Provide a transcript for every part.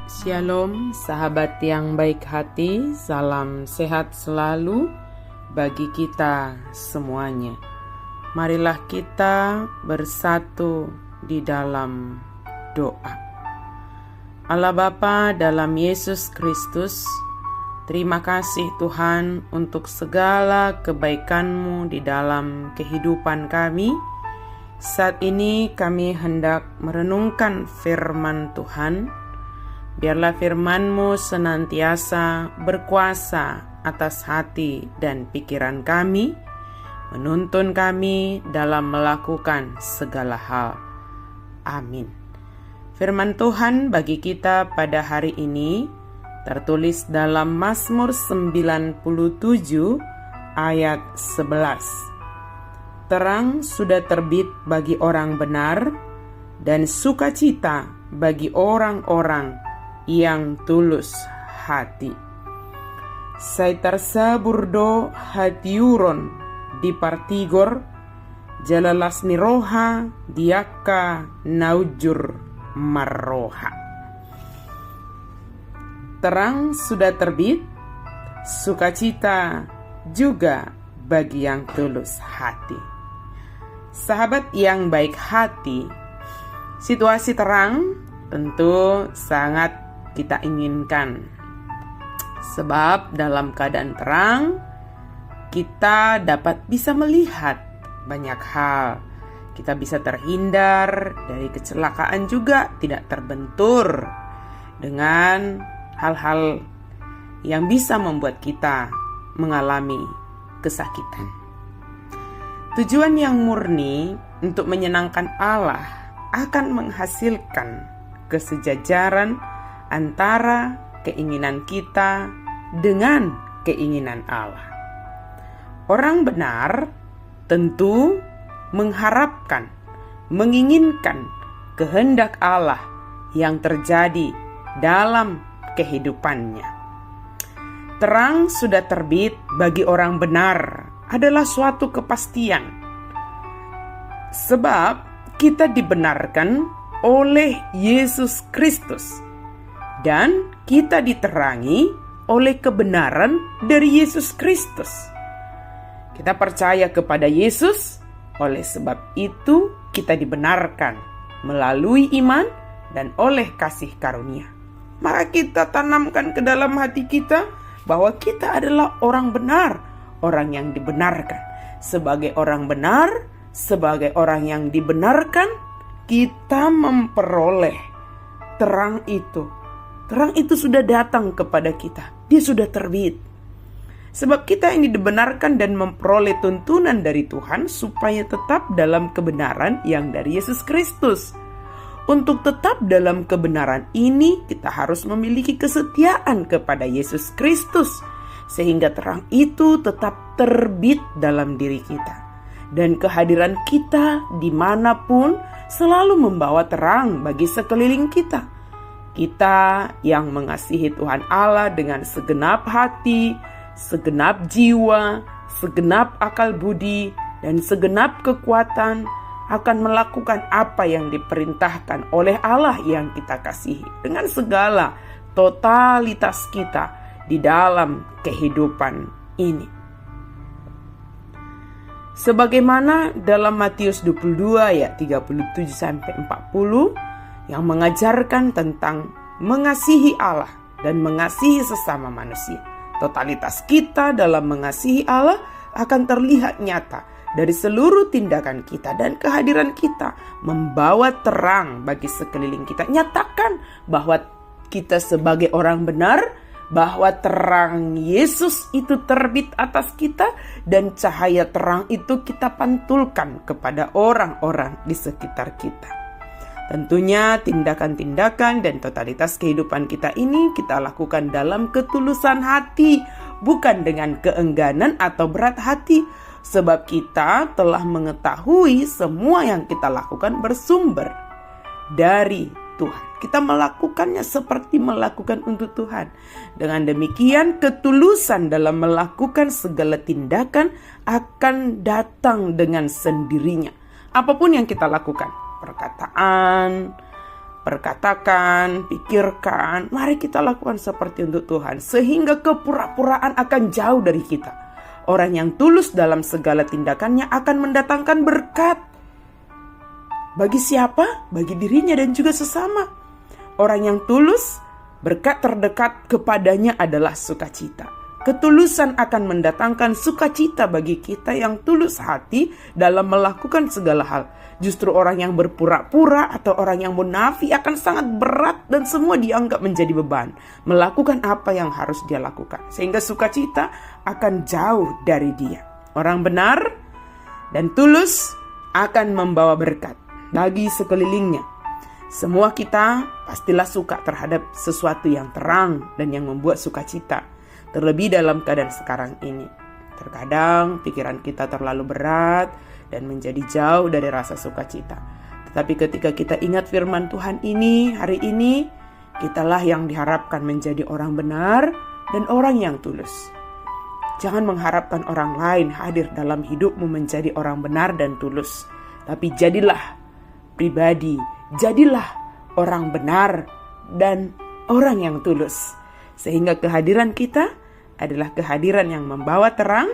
Shalom, sahabat yang baik hati, salam sehat selalu bagi kita semuanya. Marilah kita bersatu di dalam doa. Allah Bapa dalam Yesus Kristus, terima kasih Tuhan untuk segala kebaikan-Mu di dalam kehidupan kami. Saat ini kami hendak merenungkan firman Tuhan. Biarlah firman-Mu senantiasa berkuasa atas hati dan pikiran kami, menuntun kami dalam melakukan segala hal. Amin. Firman Tuhan bagi kita pada hari ini tertulis dalam Mazmur 97 ayat 11. Terang sudah terbit bagi orang benar dan sukacita bagi orang-orang yang tulus hati. Saya tersaburdo hatiuron di partigor, jalalas niroha diaka naujur marroha. Terang sudah terbit, sukacita juga bagi yang tulus hati. Sahabat yang baik hati, situasi terang tentu sangat kita inginkan, sebab dalam keadaan terang kita dapat bisa melihat banyak hal. Kita bisa terhindar dari kecelakaan, juga tidak terbentur dengan hal-hal yang bisa membuat kita mengalami kesakitan. Tujuan yang murni untuk menyenangkan Allah akan menghasilkan kesejajaran antara keinginan kita dengan keinginan Allah. Orang benar tentu mengharapkan, menginginkan kehendak Allah yang terjadi dalam kehidupannya. Terang sudah terbit bagi orang benar adalah suatu kepastian, sebab kita dibenarkan oleh Yesus Kristus dan kita diterangi oleh kebenaran dari Yesus Kristus. Kita percaya kepada Yesus, oleh sebab itu kita dibenarkan melalui iman dan oleh kasih karunia. Maka kita tanamkan ke dalam hati kita bahwa kita adalah orang benar, orang yang dibenarkan. Sebagai orang benar, sebagai orang yang dibenarkan, kita memperoleh terang itu. Terang itu sudah datang kepada kita. Dia sudah terbit. Sebab kita ini dibenarkan dan memperoleh tuntunan dari Tuhan supaya tetap dalam kebenaran yang dari Yesus Kristus. Untuk tetap dalam kebenaran ini, kita harus memiliki kesetiaan kepada Yesus Kristus, sehingga terang itu tetap terbit dalam diri kita. Dan kehadiran kita dimanapun selalu membawa terang bagi sekeliling kita. Kita yang mengasihi Tuhan Allah dengan segenap hati, segenap jiwa, segenap akal budi, dan segenap kekuatan akan melakukan apa yang diperintahkan oleh Allah yang kita kasihi dengan segala totalitas kita di dalam kehidupan ini. Sebagaimana dalam Matius 22 ayat 37-40 yang mengajarkan tentang mengasihi Allah dan mengasihi sesama manusia. Totalitas kita dalam mengasihi Allah akan terlihat nyata dari seluruh tindakan kita, dan kehadiran kita membawa terang bagi sekeliling kita. Nyatakan bahwa kita sebagai orang benar, bahwa terang Yesus itu terbit atas kita, dan cahaya terang itu kita pantulkan kepada orang-orang di sekitar kita. Tentunya tindakan-tindakan dan totalitas kehidupan kita ini kita lakukan dalam ketulusan hati, bukan dengan keengganan atau berat hati, sebab kita telah mengetahui semua yang kita lakukan bersumber dari Tuhan. Kita melakukannya seperti melakukan untuk Tuhan. Dengan demikian, ketulusan dalam melakukan segala tindakan akan datang dengan sendirinya. Apapun yang kita lakukan, perkataan, perkatakan, pikirkan, mari kita lakukan seperti untuk Tuhan, sehingga kepura-puraan akan jauh dari kita. Orang yang tulus dalam segala tindakannya akan mendatangkan berkat. Bagi siapa? Bagi dirinya dan juga sesama. Orang yang tulus, berkat terdekat kepadanya adalah sukacita. Ketulusan akan mendatangkan sukacita bagi kita yang tulus hati dalam melakukan segala hal. Justru orang yang berpura-pura atau orang yang munafik akan sangat berat dan semua dianggap menjadi beban melakukan apa yang harus dia lakukan, sehingga sukacita akan jauh dari dia. Orang benar dan tulus akan membawa berkat bagi sekelilingnya. Semua kita pastilah suka terhadap sesuatu yang terang dan yang membuat sukacita. Terlebih dalam keadaan sekarang ini. Terkadang pikiran kita terlalu berat dan menjadi jauh dari rasa sukacita. Tetapi ketika kita ingat firman Tuhan ini, hari ini, kitalah yang diharapkan menjadi orang benar dan orang yang tulus. Jangan mengharapkan orang lain hadir dalam hidupmu menjadi orang benar dan tulus. Tapi jadilah pribadi, jadilah orang benar dan orang yang tulus. Sehingga kehadiran kita adalah kehadiran yang membawa terang,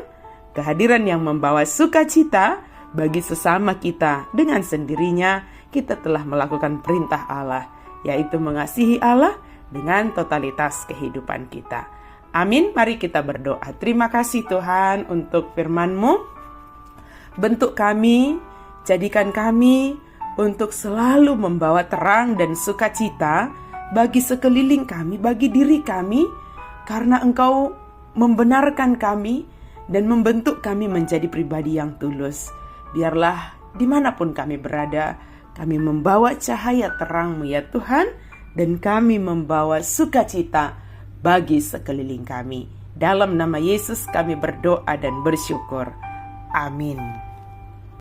kehadiran yang membawa sukacita bagi sesama kita. Dengan sendirinya kita telah melakukan perintah Allah, yaitu mengasihi Allah dengan totalitas kehidupan kita. Amin. Mari kita berdoa. Terima kasih Tuhan untuk firman-Mu. Bentuk kami, jadikan kami untuk selalu membawa terang dan sukacita bagi sekeliling kami, bagi diri kami, karena Engkau membenarkan kami dan membentuk kami menjadi pribadi yang tulus. Biarlah dimanapun kami berada, kami membawa cahaya terang-Mu ya Tuhan, dan kami membawa sukacita bagi sekeliling kami. Dalam nama Yesus kami berdoa dan bersyukur. Amin.